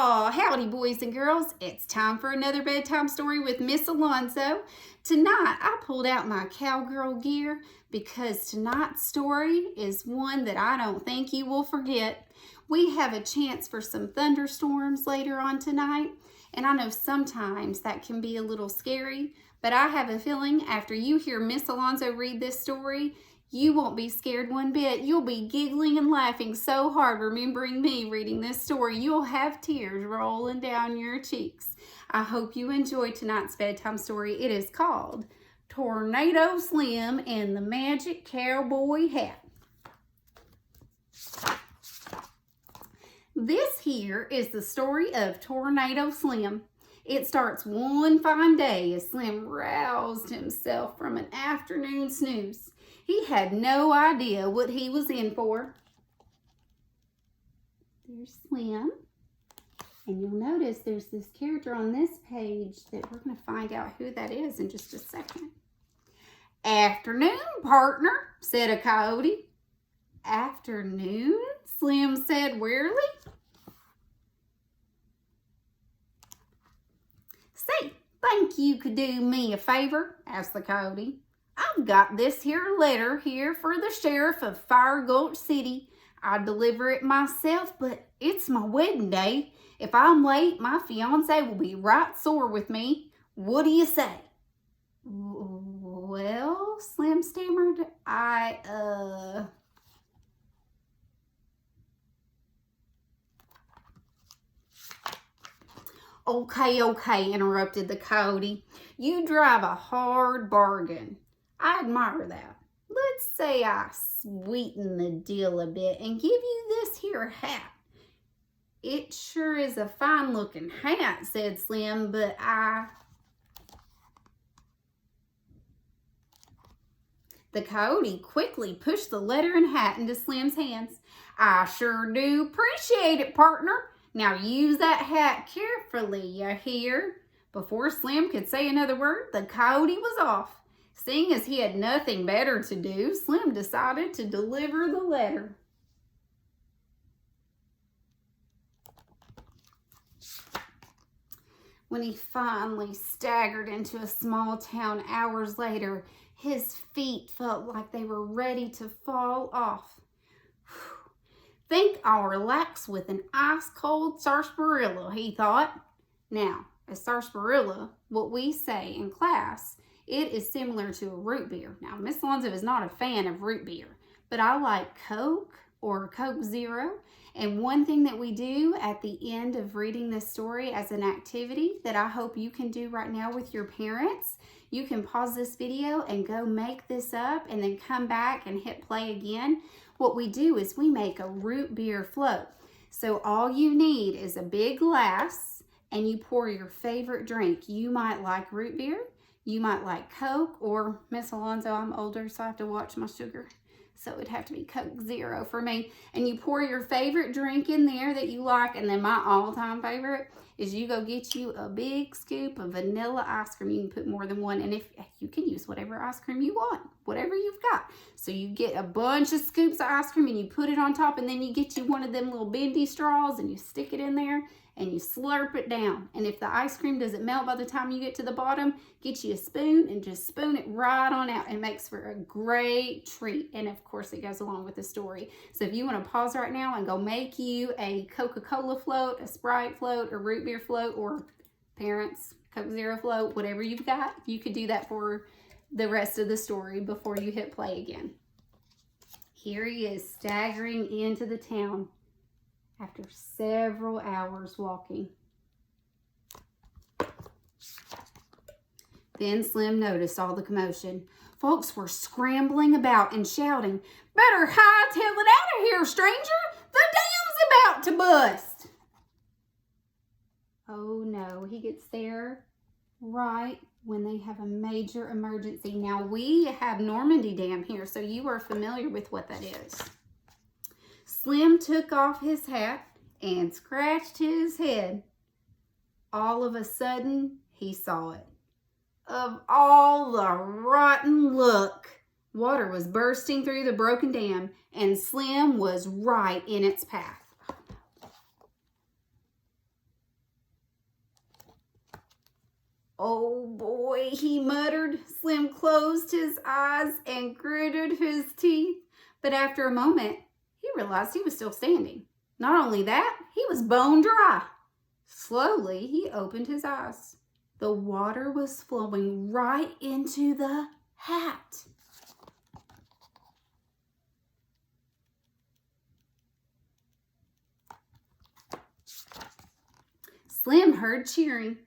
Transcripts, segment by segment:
Oh, howdy boys and girls. It's time for another bedtime story with Miss Alonso. Tonight I pulled out my cowgirl gear because tonight's story is one that I don't think you will forget. We have a chance for some thunderstorms later on tonight, and I know sometimes that can be a little scary, but I have a feeling after you hear Miss Alonso read this story, you won't be scared one bit. You'll be giggling and laughing so hard remembering me reading this story. You'll have tears rolling down your cheeks. I hope you enjoy tonight's bedtime story. It is called Tornado Slim and the Magic Cowboy Hat. This here is the story of Tornado Slim. It starts one fine day as Slim roused himself from an afternoon snooze. He had no idea what he was in for. There's Slim. And you'll notice there's this character on this page that we're going to find out who that is in just a second. Afternoon, partner, said a coyote. Afternoon, Slim said wearily. Say, think you could do me a favor? Asked the coyote. I've got this here letter here for the sheriff of Fire Gulch City. I'd deliver it myself, but it's my wedding day. If I'm late, my fiancé will be right sore with me. What do you say? Well, Slim stammered, Okay, interrupted the coyote. You drive a hard bargain. I admire that. Let's say I sweeten the deal a bit and give you this here hat. It sure is a fine looking hat, said Slim, but The coyote quickly pushed the letter and hat into Slim's hands. I sure do appreciate it, partner. Now use that hat carefully, you hear? Before Slim could say another word, the coyote was off. Seeing as he had nothing better to do, Slim decided to deliver the letter. When he finally staggered into a small town hours later, his feet felt like they were ready to fall off. Think I'll relax with an ice-cold sarsaparilla, he thought. Now, a sarsaparilla, what we say in class, it is similar to a root beer. Now, Miss Alonso is not a fan of root beer, but I like Coke or Coke Zero. And one thing that we do at the end of reading this story as an activity that I hope you can do right now with your parents, you can pause this video and go make this up and then come back and hit play again. What we do is we make a root beer float. So all you need is a big glass and you pour your favorite drink. You might like root beer. You might like Coke, or Miss Alonso, I'm older, so I have to watch my sugar. So it'd have to be Coke Zero for me. And you pour your favorite drink in there that you like. And then my all-time favorite is you go get you a big scoop of vanilla ice cream. You can put more than one. And if you can use whatever ice cream you want, whatever you've got. So you get a bunch of scoops of ice cream and you put it on top. And then you get you one of them little bendy straws and you stick it in there. And you slurp it down. And if the ice cream doesn't melt by the time you get to the bottom, get you a spoon and just spoon it right on out. It makes for a great treat. And of course, it goes along with the story. So if you want to pause right now and go make you a Coca-Cola float, a Sprite float, a root beer float, or parents, Coke Zero float, whatever you've got, you could do that for the rest of the story before you hit play again. Here he is staggering into the town after several hours walking. Then Slim noticed all the commotion. Folks were scrambling about and shouting, "Better hightail it out of here, stranger! The dam's about to bust!" Oh no, he gets there right when they have a major emergency. Now we have Normandy Dam here, so you are familiar with what that is. Slim took off his hat and scratched his head. All of a sudden, he saw it. Of all the rotten luck, water was bursting through the broken dam, and Slim was right in its path. "Oh boy," he muttered. Slim closed his eyes and gritted his teeth. But after a moment, he realized he was still standing. Not only that, he was bone dry. Slowly, he opened his eyes. The water was flowing right into the hat. Slim heard cheering.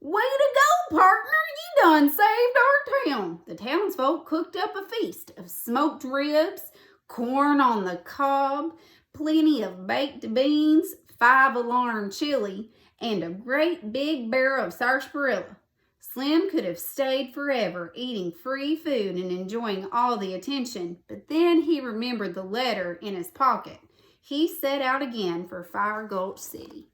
"Way to go, partner! You done saved our town." The townsfolk cooked up a feast of smoked ribs, corn on the cob, plenty of baked beans, 5-alarm chili, and a great big barrel of sarsaparilla. Slim could have stayed forever eating free food and enjoying all the attention, but then he remembered the letter in his pocket. He set out again for Fire Gulch City.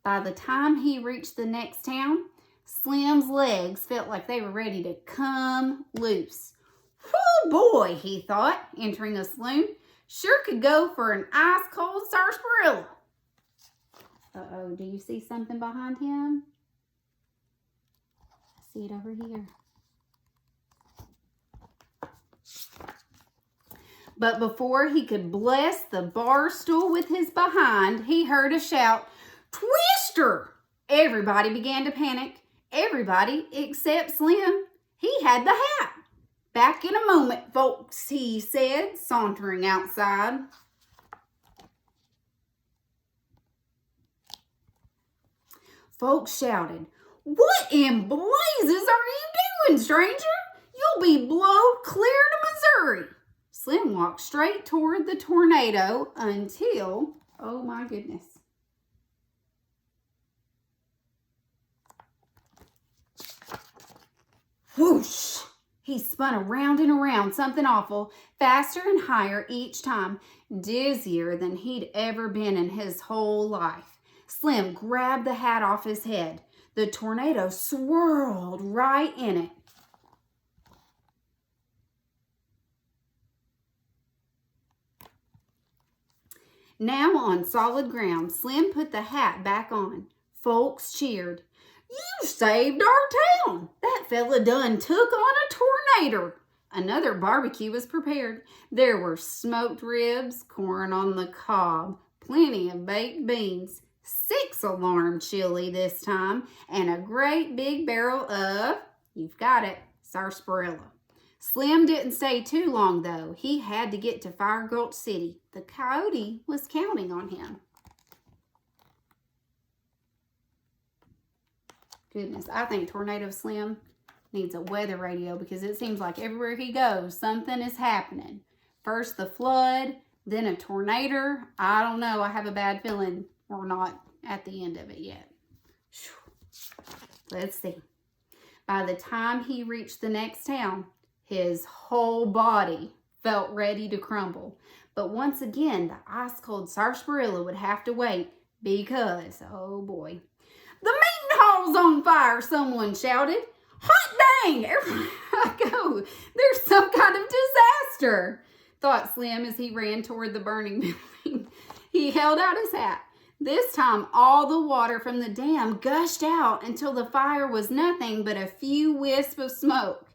By the time he reached the next town, Slim's legs felt like they were ready to come loose. "Oh boy," he thought, entering a saloon. "Sure could go for an ice-cold sarsaparilla." Uh-oh, do you see something behind him? I see it over here. But before he could bless the bar stool with his behind, he heard a shout, "Twister!" Everybody began to panic. Everybody except Slim. He had the hat. "Back in a moment, folks," he said, sauntering outside. Folks shouted, "What in blazes are you doing, stranger? You'll be blowed clear to Missouri." Slim walked straight toward the tornado until, oh my goodness. Whoosh! He spun around and around, something awful, faster and higher each time, dizzier than he'd ever been in his whole life. Slim grabbed the hat off his head. The tornado swirled right in it. Now on solid ground, Slim put the hat back on. Folks cheered. "You saved our town. That fella done took on a tornado." Another barbecue was prepared. There were smoked ribs, corn on the cob, plenty of baked beans, 6-alarm chili this time, and a great big barrel of, you've got it, sarsaparilla. Slim didn't stay too long, though. He had to get to Fire Gulch City. The coyote was counting on him. Goodness, I think Tornado Slim needs a weather radio because it seems like everywhere he goes, something is happening. First the flood, then a tornado. I don't know. I have a bad feeling we're not at the end of it yet. Let's see. By the time he reached the next town, his whole body felt ready to crumble. But once again, the ice-cold sarsaparilla would have to wait because, oh boy. "The meeting hall's on fire," someone shouted. "Hot dang, everywhere I go, there's some kind of disaster," thought Slim as he ran toward the burning building. He held out his hat. This time, all the water from the dam gushed out until the fire was nothing but a few wisps of smoke.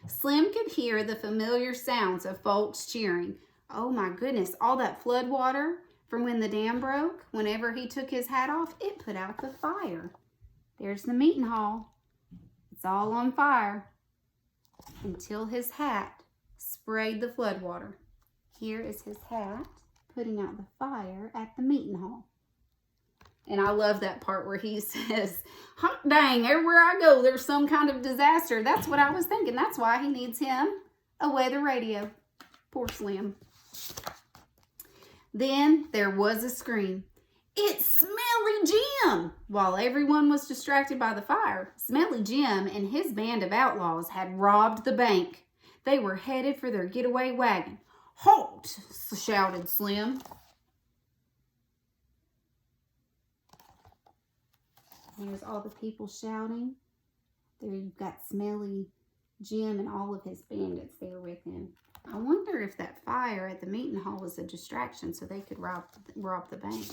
Slim could hear the familiar sounds of folks cheering. Oh my goodness, all that flood water from when the dam broke, whenever he took his hat off, it put out the fire. There's the meeting hall. It's all on fire until his hat sprayed the flood water. Here is his hat putting out the fire at the meeting hall. And I love that part where he says, "Hot dang, everywhere I go, there's some kind of disaster." That's what I was thinking. That's why he needs him a weather radio. Poor Slim. Then there was a scream. "It's Smelly Jim!" While everyone was distracted by the fire, Smelly Jim and his band of outlaws had robbed the bank. They were headed for their getaway wagon. "Halt!" shouted Slim. There's all the people shouting. There you've got Smelly Jim and all of his bandits there with him. I wonder if that fire at the meeting hall was a distraction so they could rob the bank.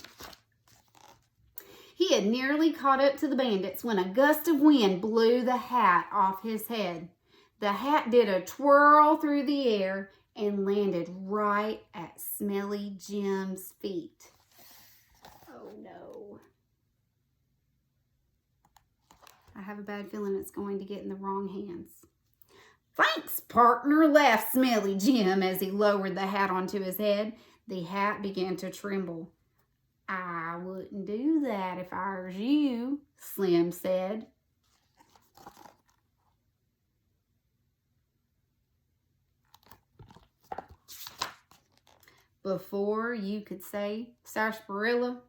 He had nearly caught up to the bandits when a gust of wind blew the hat off his head. The hat did a twirl through the air and landed right at Smelly Jim's feet. Oh no. I have a bad feeling it's going to get in the wrong hands. Thanks, partner, laughed Smelly Jim as he lowered the hat onto his head. The hat began to tremble. I wouldn't do that if I was you, Slim said. Before you could say sarsaparilla,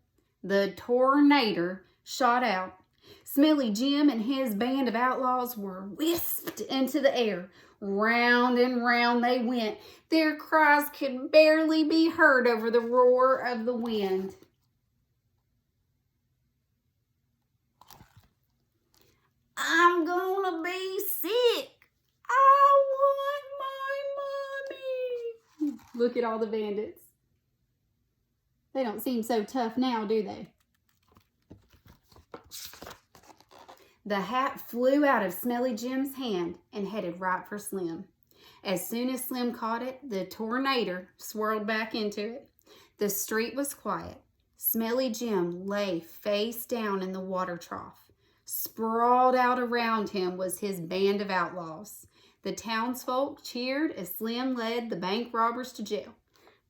the tornado shot out. Smelly Jim and his band of outlaws were whisked into the air. Round and round they went. Their cries could barely be heard over the roar of the wind. I'm gonna be sick. I want my mommy. Look at all the bandits. They don't seem so tough now, do they? The hat flew out of Smelly Jim's hand and headed right for Slim. As soon as Slim caught it, the tornado swirled back into it. The street was quiet. Smelly Jim lay face down in the water trough. Sprawled out around him was his band of outlaws. The townsfolk cheered as Slim led the bank robbers to jail.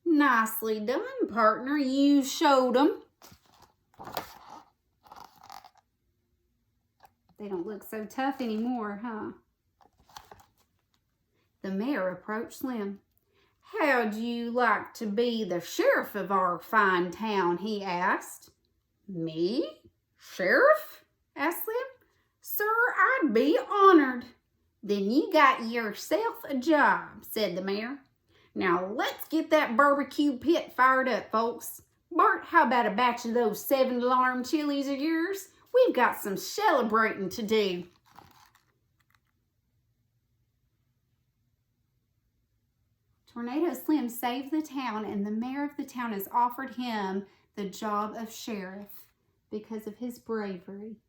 Nicely done, partner. You showed 'em. They don't look so tough anymore, huh? The mayor approached Slim. How'd you like to be the sheriff of our fine town? He asked. Me? Sheriff? Asked Slim. Sir, I'd be honored. Then you got yourself a job, said the mayor. Now let's get that barbecue pit fired up, folks. Bart, how about a batch of those 7-alarm chilies of yours? We've got some celebrating to do. Tornado Slim saved the town, and the mayor of the town has offered him the job of sheriff because of his bravery.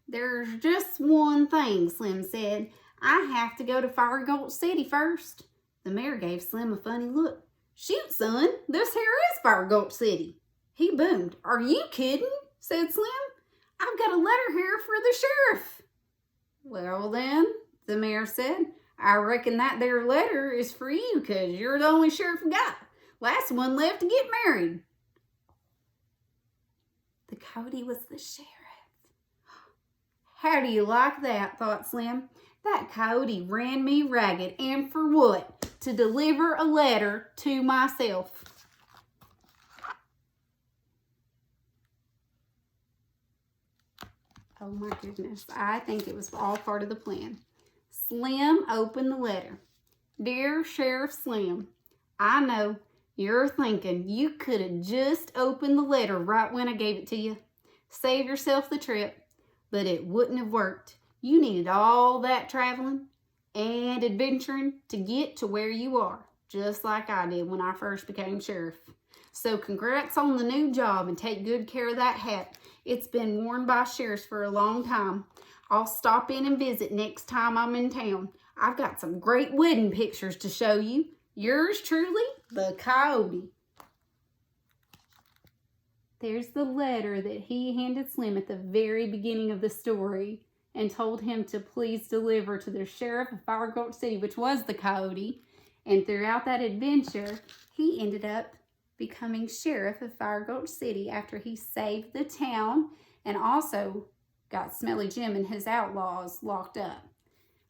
There's just one thing, Slim said. I have to go to Fire Gulch City first. The mayor gave Slim a funny look. Shoot, son, this here is Fire Gulch City. He boomed. Are you kidding? Said Slim. I've got a letter here for the sheriff. Well then, the mayor said, I reckon that there letter is for you because you're the only sheriff we got. Last one left to get married. The Cody was the sheriff. How do you like that, thought Slim. That Cody ran me ragged, and for what? To deliver a letter to myself. Oh my goodness, I think it was all part of the plan. Slim opened the letter. Dear Sheriff Slim, I know you're thinking you could have just opened the letter right when I gave it to you. Save yourself the trip, but it wouldn't have worked. You needed all that traveling and adventuring to get to where you are, just like I did when I first became sheriff. So congrats on the new job and take good care of that hat. It's been worn by sheriffs for a long time. I'll stop in and visit next time I'm in town. I've got some great wedding pictures to show you. Yours truly, the Coyote. There's the letter that he handed Slim at the very beginning of the story and told him to please deliver to the sheriff of Fire Gulch City, which was the Coyote. And throughout that adventure, he ended up becoming sheriff of Fire Gulch City after he saved the town and also got Smelly Jim and his outlaws locked up.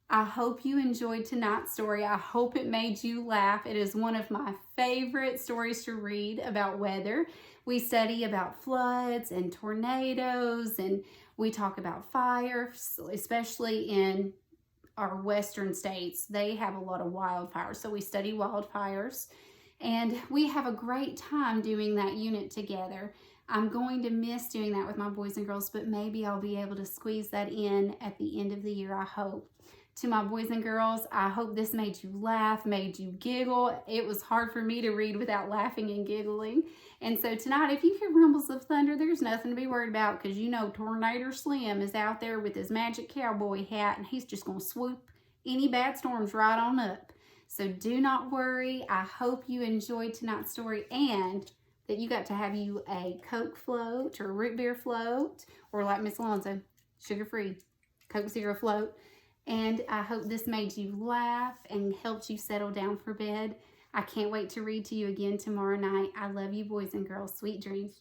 I hope you enjoyed tonight's story. I hope it made you laugh. It is one of my favorite stories to read about weather. We study about floods and tornadoes, and we talk about fires, especially in our western states. They have a lot of wildfires, so we study wildfires. And we have a great time doing that unit together. I'm going to miss doing that with my boys and girls, but maybe I'll be able to squeeze that in at the end of the year, I hope. To my boys and girls, I hope this made you laugh, made you giggle. It was hard for me to read without laughing and giggling. And so tonight, if you hear rumbles of thunder, there's nothing to be worried about, because you know Tornado Slim is out there with his magic cowboy hat, and he's just going to swoop any bad storms right on up. So do not worry. I hope you enjoyed tonight's story, and that you got to have you a Coke float or a root beer float, or like Miss Alonso, sugar-free Coke Zero float. And I hope this made you laugh and helped you settle down for bed. I can't wait to read to you again tomorrow night. I love you, boys and girls. Sweet dreams.